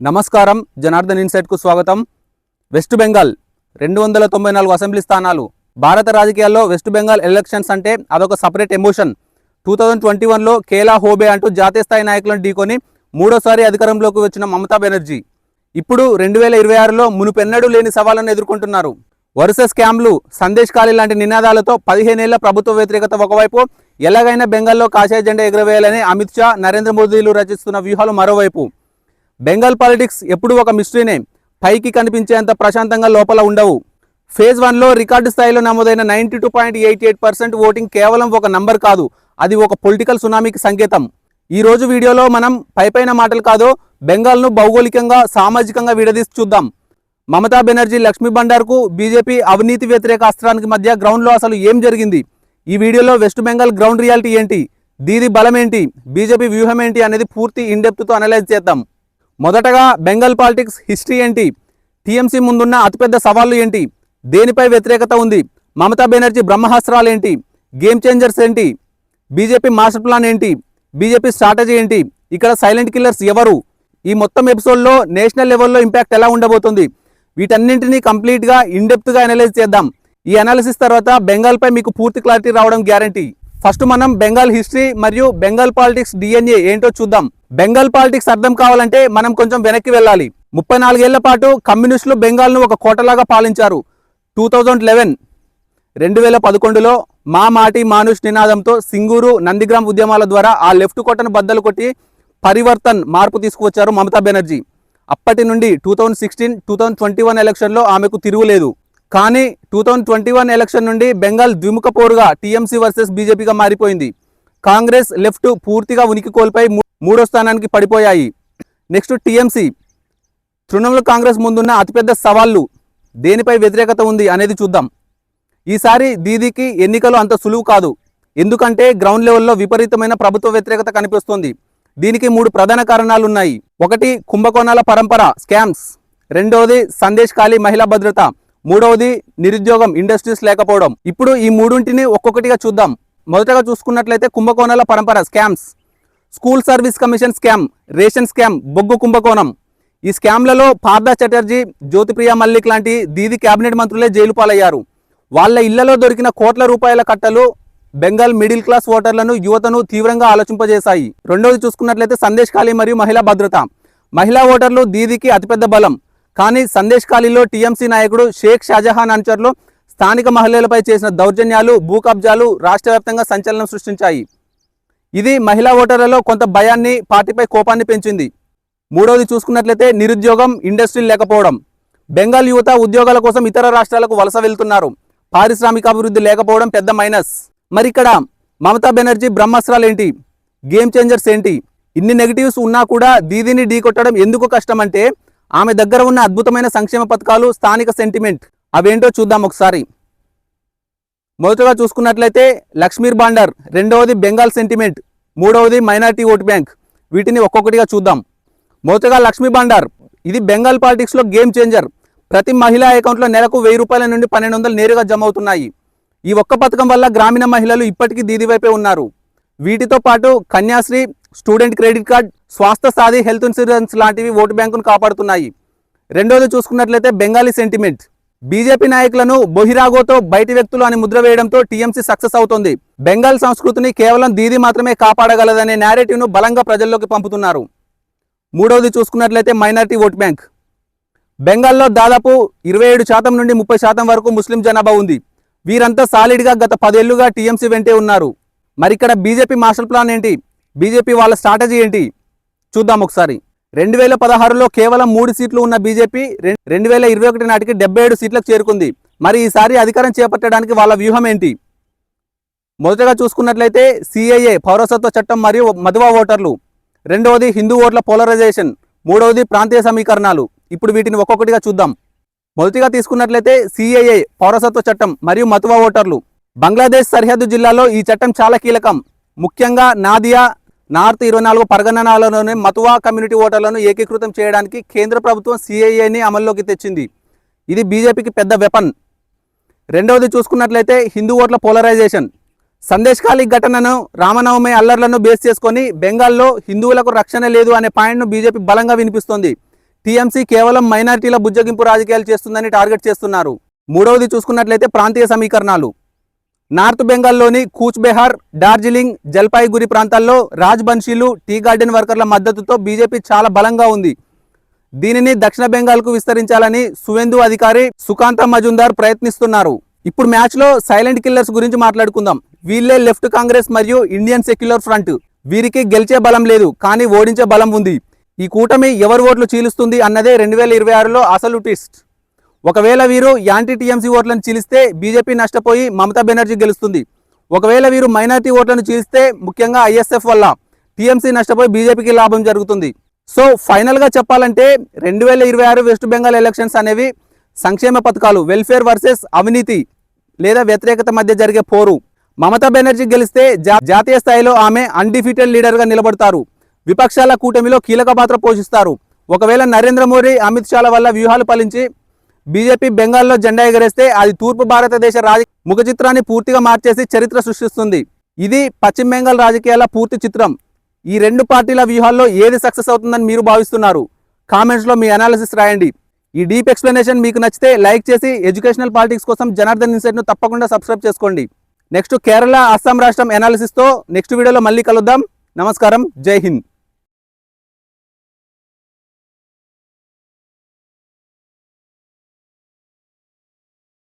నమస్కారం. జనార్దన్ ఇన్సైట్ కు స్వాగతం. వెస్ట్ బెంగాల్ 294 అసెంబ్లీ స్థానాలు. భారత రాజకీయాల్లో వెస్ట్ బెంగాల్ ఎలక్షన్స్ అంటే అదొక సపరేట్ ఎమోషన్. 2021లో కేలా హోబే అంటూ జాతీయ స్థాయి నాయకులను ఢీకొని మూడోసారి అధికారంలోకి వచ్చిన మమతా బెనర్జీ ఇప్పుడు 2026లో మునుపెన్నడూ లేని సవాళ్లను ఎదుర్కొంటున్నారు. వరుస స్కామ్లు, సందేశ్ ఖాళీ లాంటి నినాదాలతో 15 ఏళ్ల ప్రభుత్వ వ్యతిరేకత ఒకవైపు, ఎలాగైనా బెంగాల్లో కాషాయ జెండా ఎగురవేయాలని అమిత్ షా, నరేంద్ర మోదీలు రచిస్తున్న వ్యూహాలు మరోవైపు. బెంగాల్ పాలిటిక్స్ ఎప్పుడూ ఒక మిస్టరీనే. పైకి కనిపించేంత ప్రశాంతంగా లోపల ఉండవు. ఫేజ్ 1లో రికార్డు స్థాయిలో నమోదైన 92.88% ఓటింగ్ కేవలం ఒక నంబర్ కాదు, అది ఒక పొలిటికల్ సునామీకి సంకేతం. ఈ రోజు వీడియోలో మనం పైపైన మాటలు కాదు, బెంగాల్ను భౌగోళికంగా, సామాజికంగా విడదీసి చూద్దాం. మమతా బెనర్జీ లక్ష్మీ బండార్కు బీజేపీ అవినీతి వ్యతిరేక అస్త్రానికి మధ్య గ్రౌండ్లో అసలు ఏం జరిగింది? ఈ వీడియోలో వెస్ట్ బెంగాల్ గ్రౌండ్ రియాలిటీ ఏంటి, దీది బలం ఏంటి, బీజేపీ వ్యూహం ఏంటి అనేది పూర్తి ఇన్డెప్త్తో అనలైజ్ చేద్దాం. మొదటగా బెంగాల్ పాలిటిక్స్ హిస్టరీ ఏంటి, టీఎంసీ ముందున్న అతిపెద్ద సవాళ్లు ఏంటి, దేనిపై వ్యతిరేకత ఉంది, మమతా బెనర్జీ బ్రహ్మాస్త్రాలు ఏంటి, గేమ్ చేంజర్స్ ఏంటి, బీజేపీ మాస్టర్ ప్లాన్ ఏంటి, బీజేపీ స్ట్రాటజీ ఏంటి, ఇక్కడ సైలెంట్ కిల్లర్స్ ఎవరు, ఈ మొత్తం ఎపిసోడ్లో నేషనల్ లెవెల్లో ఇంపాక్ట్ ఎలా ఉండబోతుంది, వీటన్నింటినీ కంప్లీట్గా ఇన్డెప్త్గా అనలైజ్ చేద్దాం. ఈ అనాలిసిస్ తర్వాత బెంగాల్పై మీకు పూర్తి క్లారిటీ రావడం గ్యారంటీ. ఫస్ట్ మనం బెంగాల్ హిస్టరీ మరియు బెంగాల్ పాలిటిక్స్ డిఎన్ఏ ఏంటో చూద్దాం. బెంగాల్ పాలిటిక్స్ అర్థం కావాలంటే మనం కొంచెం వెనక్కి వెళ్ళాలి. 34 ఏళ్ల పాటు కమ్యూనిస్టులు బెంగాల్ను ఒక కోటలాగా పాలించారు. 2011లో మా మాటి మానుష్ నినాదంతో సింగూరు, నందిగ్రామ్ ఉద్యమాల ద్వారా ఆ లెఫ్ట్ కోటను బద్దలు కొట్టి పరివర్తన్, మార్పు తీసుకువచ్చారు మమతా బెనర్జీ. అప్పటి నుండి 2016-2021 ఎలక్షన్లో ఆమెకు తిరుగులేదు. కానీ 2021 ఎలక్షన్ నుండి బెంగాల్ ద్విముఖ పోరుగా టీఎంసీ వర్సెస్ బీజేపీగా మారిపోయింది. కాంగ్రెస్, లెఫ్ట్ పూర్తిగా ఉనికి కోల్పోయి మూడో స్థానానికి పడిపోయాయి. Next TMC. తృణమూల్ కాంగ్రెస్ ముందున్న అతిపెద్ద సవాళ్లు, దేనిపై వ్యతిరేకత ఉంది అనేది చూద్దాం. ఈసారి దీదీకి ఎన్నికలు అంత సులువు కాదు, ఎందుకంటే గ్రౌండ్ లెవెల్లో విపరీతమైన ప్రభుత్వ వ్యతిరేకత కనిపిస్తుంది. దీనికి 3 ప్రధాన కారణాలు ఉన్నాయి. ఒకటి, కుంభకోణాల పరంపర, స్కామ్స్. రెండవది, సందేశ్ ఖాళీ, మహిళా భద్రత. మూడవది, నిరుద్యోగం, ఇండస్ట్రీస్ లేకపోవడం. ఇప్పుడు ఈ మూడింటిని ఒక్కొక్కటిగా చూద్దాం. మొదటగా చూసుకున్నట్లయితే కుంభకోణాల పరంపర, scams. School service commission scam, ration scam, బొగ్గు కుంభకోణం. ఈ స్కామ్లలో పార్థా చటర్జీ, జ్యోతిప్రియ మల్లిక్ లాంటి దీది కేబినెట్ మంత్రులే జైలు పాలయ్యారు. వాళ్ళ ఇళ్లలో దొరికిన కోట్ల రూపాయల కట్టలు బెంగాల్ మిడిల్ క్లాస్ ఓటర్లను, యువతను తీవ్రంగా ఆలోచింపజేశాయి. రెండవది చూసుకున్నట్లయితే సందేశ్ ఖాళీ మరియు మహిళా భద్రత. మహిళా ఓటర్లు దీదీకి అతిపెద్ద బలం. కానీ సందేశ్ ఖాళీలో టీఎంసీ నాయకుడు షేక్ షాజహాన్ అనుచరులు స్థానిక మహిళలపై చేసిన దౌర్జన్యాలు, భూ కబ్జాలు రాష్ట్ర వ్యాప్తంగా సంచలనం సృష్టించాయి. ఇది మహిళా ఓటర్లలో కొంత భయాన్ని, పార్టీపై కోపాన్ని పెంచింది. మూడవది చూసుకున్నట్లయితే నిరుద్యోగం, ఇండస్ట్రీలు లేకపోవడం. బెంగాల్ యువత ఉద్యోగాల కోసం ఇతర రాష్ట్రాలకు వలస వెళ్తున్నారు. పారిశ్రామికాభివృద్ధి లేకపోవడం పెద్ద మైనస్. మరి ఇక్కడ మమతా బెనర్జీ బ్రహ్మాస్త్రాలు ఏంటి, గేమ్ చేంజర్స్ ఏంటి? ఇన్ని నెగిటివ్స్ ఉన్నా కూడా దీదీని ఢీకొట్టడం ఎందుకు కష్టం అంటే ఆమె దగ్గర ఉన్న అద్భుతమైన సంక్షేమ పథకాలు, స్థానిక సెంటిమెంట్. అవేంటో చూద్దాం ఒకసారి. మొదటగా చూసుకున్నట్లయితే లక్ష్మీర్ బాండర్, రెండవది బెంగాల్ సెంటిమెంట్, మూడవది మైనారిటీ ఓట్ బ్యాంక్. వీటిని ఒక్కొక్కటిగా చూద్దాం. మొదటగా లక్ష్మీ బాండార్. ఇది బెంగాల్ పాలిటిక్స్లో గేమ్ చేంజర్. ప్రతి మహిళా అకౌంట్లో నెలకు 1000 రూపాయల నుండి 1200 నేరుగా జమ అవుతున్నాయి. ఈ ఒక్క పథకం వల్ల గ్రామీణ మహిళలు ఇప్పటికీ దీది వైపే ఉన్నారు. వీటితో పాటు కన్యాశ్రీ, స్టూడెంట్ క్రెడిట్ కార్డ్, స్వాస్థ్య సాధి, హెల్త్ ఇన్సూరెన్స్ లాంటివి ఓటు బ్యాంకును కాపాడుతున్నాయి. రెండవది చూసుకున్నట్లయితే బెంగాలీ సెంటిమెంట్. బీజేపీ నాయకులను బొహిరాగోతో, బయటి వ్యక్తులు అని ముద్ర వేయడంతో టీఎంసీ సక్సెస్ అవుతుంది. బెంగాల్ సంస్కృతిని కేవలం దీది మాత్రమే కాపాడగలదనే నేరేటివ్ను బలంగా ప్రజల్లోకి పంపుతున్నారు. మూడవది చూసుకున్నట్లయితే మైనారిటీ ఓట్ బ్యాంక్. బెంగాల్లో దాదాపు 27% నుండి 30% వరకు ముస్లిం జనాభా ఉంది. వీరంతా సాలిడ్గా గత 10 ఏళ్లుగా టీఎంసీ వెంటే ఉన్నారు. మరి ఇక్కడ బీజేపీ మాస్టర్ ప్లాన్ ఏంటి, బీజేపీ వాళ్ళ స్ట్రాటజీ ఏంటి చూద్దాం ఒకసారి. 2016లో కేవలం 3 సీట్లు ఉన్న బీజేపీ 2021 నాటికి 77 సీట్లకు చేరుకుంది. మరి ఈసారి అధికారం చేపట్టడానికి వాళ్ళ వ్యూహం ఏంటి? మొదటగా చూసుకున్నట్లయితే సిఏఏ, పౌరసత్వ చట్టం మరియు మధువా ఓటర్లు. రెండవది హిందూ ఓట్ల పోలరైజేషన్. మూడవది ప్రాంతీయ సమీకరణాలు. ఇప్పుడు వీటిని ఒక్కొక్కటిగా చూద్దాం. మొదటిగా తీసుకున్నట్లయితే సిఏఏ, పౌరసత్వ చట్టం మరియు మధువా ఓటర్లు. బంగ్లాదేశ్ సరిహద్దు జిల్లాలో ఈ చట్టం చాలా కీలకం. ముఖ్యంగా నాదియా, నార్త్ 24 పరగణాలలోని మతువా కమ్యూనిటీ ఓటర్లను ఏకీకృతం చేయడానికి కేంద్ర ప్రభుత్వం సిఏఏని అమల్లోకి తెచ్చింది. ఇది బీజేపీకి పెద్ద వెపన్. రెండవది చూసుకున్నట్లయితే హిందూ ఓట్ల పోలరైజేషన్. సందేశ్ ఖాళీ ఘటనను, రామనవమి అల్లర్లను బేస్ చేసుకొని బెంగాల్లో హిందువులకు రక్షణ లేదు అనే పాయింట్ను బీజేపీ బలంగా వినిపిస్తోంది. టీఎంసీ కేవలం మైనారిటీల బుజ్జగింపు రాజకీయాలు చేస్తుందని టార్గెట్ చేస్తున్నారు. మూడవది చూసుకున్నట్లయితే ప్రాంతీయ సమీకరణాలు. నార్త్ బెంగాల్లోని కూచ్ బెహార్, డార్జిలింగ్, జల్పాయిగురి ప్రాంతాల్లో రాజ్బన్షీలు, టీ గార్డెన్ వర్కర్ల మద్దతుతో బీజేపీ చాలా బలంగా ఉంది. దీనిని దక్షిణ బెంగాల్కు విస్తరించాలని సువేందు అధికారి, సుకాంత మజుందార్ ప్రయత్నిస్తున్నారు. ఇప్పుడు మ్యాచ్లో సైలెంట్ కిల్లర్స్ గురించి మాట్లాడుకుందాం. వీళ్ళే లెఫ్ట్ కాంగ్రెస్ మరియు ఇండియన్ సెక్యులర్ ఫ్రంట్. వీరికి గెలిచే బలం లేదు, కానీ ఓడించే బలం ఉంది. ఈ కూటమి ఎవరు ఓట్లు చీలుస్తుంది అన్నదే 2026లో అసలు ట్విస్ట్. ఒకవేళ వీరు యాంటీ టీఎంసీ ఓట్లను చీలిస్తే బీజేపీ నష్టపోయి మమతా బెనర్జీ గెలుస్తుంది. ఒకవేళ వీరు మైనారిటీ ఓట్లను చీలిస్తే ముఖ్యంగా ఐఎస్ఎఫ్ వల్ల టీఎంసీ నష్టపోయి బీజేపీకి లాభం జరుగుతుంది. సో ఫైనల్గా చెప్పాలంటే 2026 వెస్ట్ బెంగాల్ ఎలక్షన్స్ అనేవి సంక్షేమ పథకాలు, వెల్ఫేర్ వర్సెస్ అవినీతి లేదా వ్యతిరేకత మధ్య జరిగే పోరు. మమతా బెనర్జీ గెలిస్తే జాతీయ స్థాయిలో ఆమె అన్డిఫీటెడ్ లీడర్గా నిలబడతారు. విపక్షాల కూటమిలో కీలక పాత్ర పోషిస్తారు. ఒకవేళ నరేంద్ర మోడీ, అమిత్ షాల వల్ల వ్యూహాలు ఫలించి బీజేపీ బెంగాల్లో జెండా ఎగరేస్తే అది తూర్పు భారతదేశ ముఖ చిత్రాన్ని పూర్తిగా మార్చేసి చరిత్ర సృష్టిస్తుంది. ఇది పశ్చిమ బెంగాల్ రాజకీయాల పూర్తి చిత్రం. ఈ రెండు పార్టీల వ్యూహాల్లో ఏది సక్సెస్ అవుతుందని మీరు భావిస్తున్నారు? కామెంట్స్లో మీ అనాలిసిస్ రాయండి. ఈ డీప్ ఎక్స్ప్లెనేషన్ మీకు నచ్చితే లైక్ చేసి ఎడ్యుకేషనల్ పాలిటిక్స్ కోసం జనార్దన్ ఇన్సైట్ను తప్పకుండా సబ్స్క్రైబ్ చేసుకోండి. నెక్స్ట్ కేరళ, అస్సాం రాష్ట్రం అనాలిసిస్తో నెక్స్ట్ వీడియోలో మళ్ళీ కలుద్దాం. నమస్కారం, జై హింద్.